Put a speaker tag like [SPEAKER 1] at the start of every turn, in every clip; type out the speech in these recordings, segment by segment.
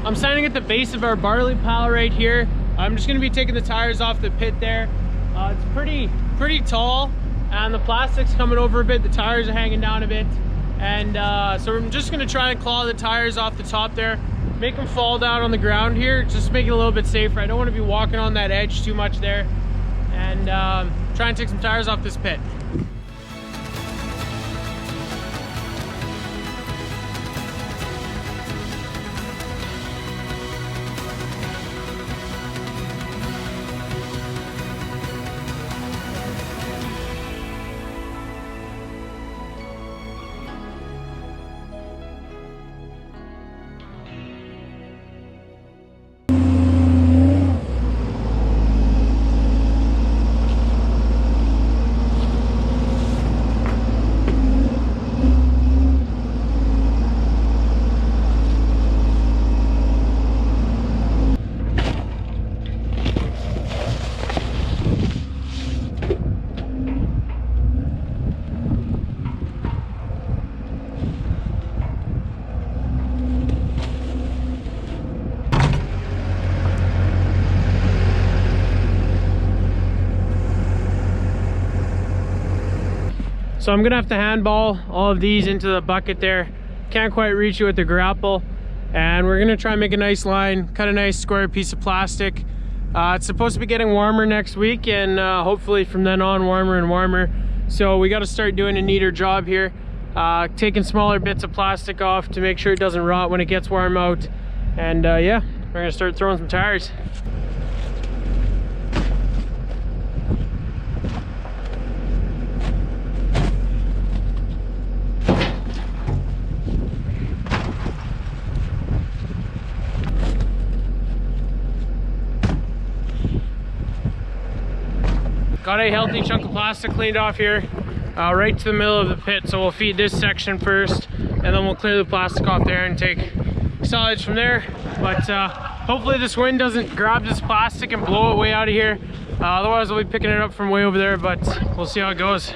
[SPEAKER 1] I'm standing at the base of our barley pile right here. I'm just gonna be taking the tires off the pit there. It's pretty tall, and the plastic's coming over a bit. The tires are hanging down a bit, and so I'm just gonna try and claw the tires off the top there, make them fall down on the ground here, just make it a little bit safer. I don't want to be walking on that edge too much there, and try and take some tires off this pit. So I'm gonna have to handball all of these into the bucket there. Can't quite reach it with the grapple. And we're gonna try and make a nice line, cut a nice square piece of plastic. It's supposed to be getting warmer next week, and hopefully from then on warmer and warmer. So we gotta start doing a neater job here. Taking smaller bits of plastic off to make sure it doesn't rot when it gets warm out. And yeah, we're gonna start throwing some tires. Got a healthy chunk of plastic cleaned off here, right to the middle of the pit. So we'll feed this section first, and then we'll clear the plastic off there and take solids from there. But hopefully this wind doesn't grab this plastic and blow it way out of here. Otherwise we'll be picking it up from way over there, but we'll see how it goes.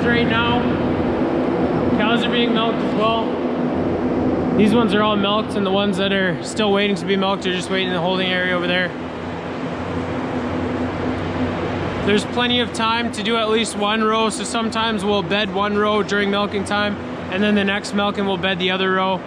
[SPEAKER 1] Right now, cows are being milked as well. These ones are all milked, and the ones that are still waiting to be milked are just waiting in the holding area over there. There's plenty of time to do at least one row, so sometimes we'll bed one row during milking time, and then the next milking we'll bed the other row.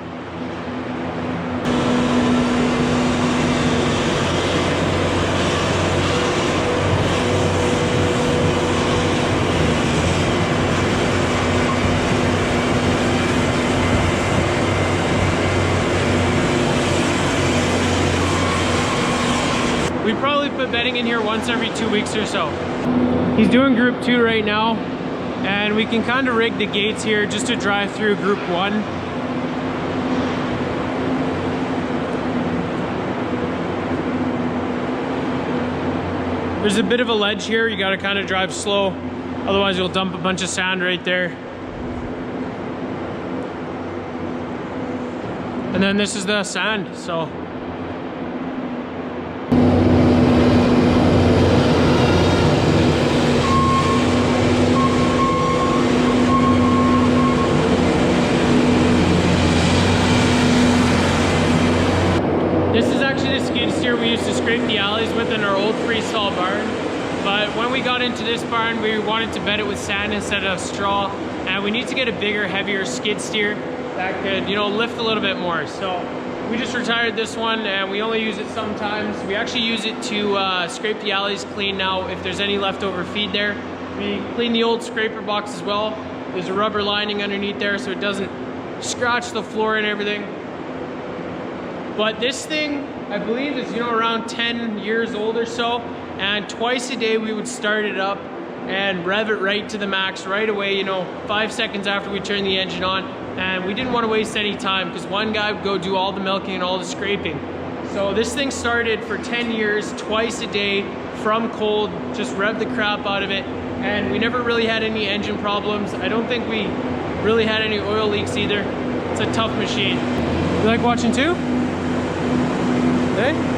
[SPEAKER 1] We probably put bedding in here once every 2 weeks or so. He's doing group 2 right now, and we can kind of rig the gates here just to drive through group 1. There's a bit of a ledge here, you gotta kind of drive slow, otherwise you'll dump a bunch of sand right there. And then this is the sand, so. This is actually the skid steer we used to scrape the alleys with in our old freestall barn. But when we got into this barn, we wanted to bed it with sand instead of straw. And we need to get a bigger, heavier skid steer that could, you know, lift a little bit more. So we just retired this one, and we only use it sometimes. We actually use it to scrape the alleys clean now if there's any leftover feed there. We clean the old scraper box as well. There's a rubber lining underneath there so it doesn't scratch the floor and everything. But this thing, I believe, is, you know, around 10 years old or so, and twice a day we would start it up and rev it right to the max right away, you know, 5 seconds after we turn the engine on. And we didn't want to waste any time because one guy would go do all the milking and all the scraping. So this thing started for 10 years, twice a day from cold, just rev the crap out of it. And we never really had any engine problems. I don't think we really had any oil leaks either. It's a tough machine. You like watching too? Hey?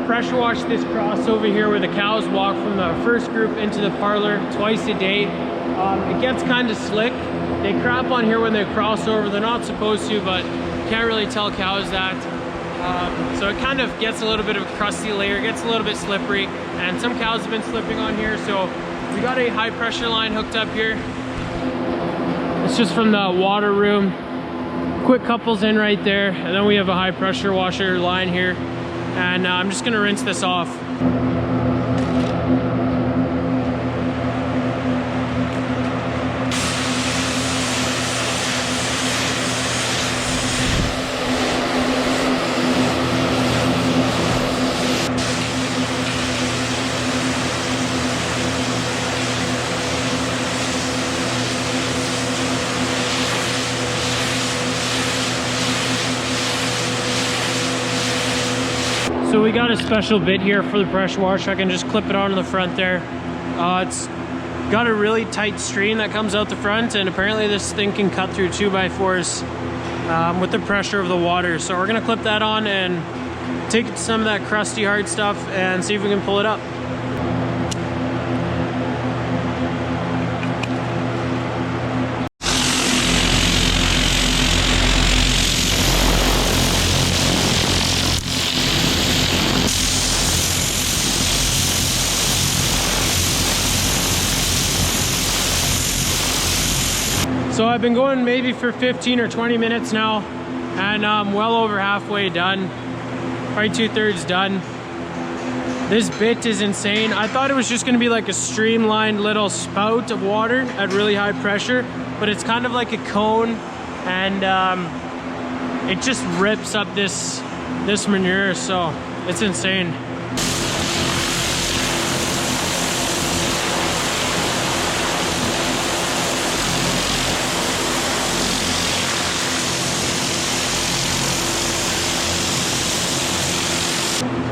[SPEAKER 1] Pressure wash this crossover here where the cows walk from the first group into the parlor twice a day. It gets kind of slick. They crap on here when they cross over. They're not supposed to, but you can't really tell cows that. So it kind of gets a little bit of a crusty layer, gets a little bit slippery, and some cows have been slipping on here. So we got a high pressure line hooked up here. It's just from the water room. Quick couples in right there, and then we have a high pressure washer line here. And I'm just gonna rinse this off. So we got a special bit here for the pressure wash. I can just clip it onto the front there. It's got a really tight stream that comes out the front, and apparently this thing can cut through 2x4s with the pressure of the water. So we're gonna clip that on and take some of that crusty hard stuff and see if we can pull it up. So I've been going maybe for 15 or 20 minutes now, and I'm well over halfway done, probably 2/3 done. This bit is insane. I thought it was just gonna be like a streamlined little spout of water at really high pressure, but it's kind of like a cone, and it just rips up this manure, so it's insane.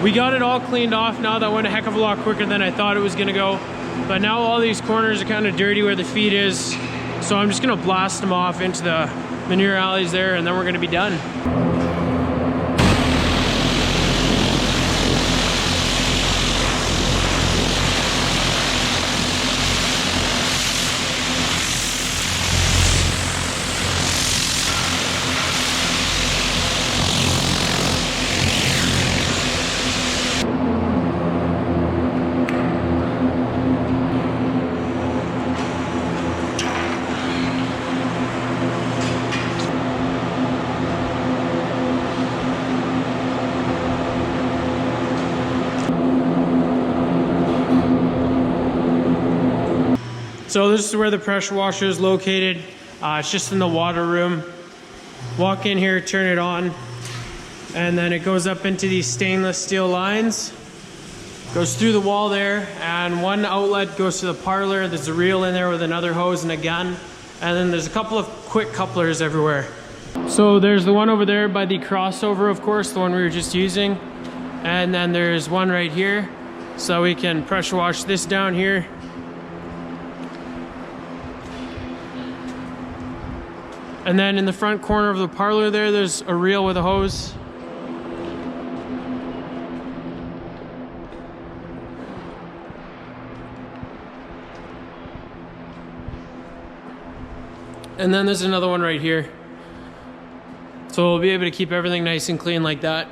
[SPEAKER 1] We got it all cleaned off now. That went a heck of a lot quicker than I thought it was gonna go. But now all these corners are kind of dirty where the feed is. So I'm just gonna blast them off into the manure alleys there, and then we're gonna be done. So this is where the pressure washer is located. It's just in the water room. Walk in here, turn it on, and then it goes up into these stainless steel lines. Goes through the wall there, and one outlet goes to the parlor. There's a reel in there with another hose and a gun. And then there's a couple of quick couplers everywhere. So there's the one over there by the crossover, of course, the one we were just using. And then there's one right here. So we can pressure wash this down here. And then in the front corner of the parlor there's a reel with a hose. And then there's another one right here. So we'll be able to keep everything nice and clean like that.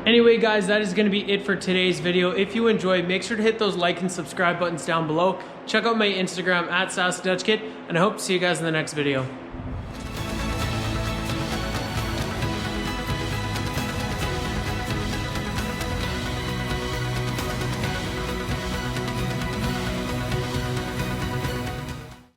[SPEAKER 1] Anyway guys, that is gonna be it for today's video. If you enjoyed, make sure to hit those like and subscribe buttons down below. Check out my Instagram @SassDutchKid, and I hope to see you guys in the next video.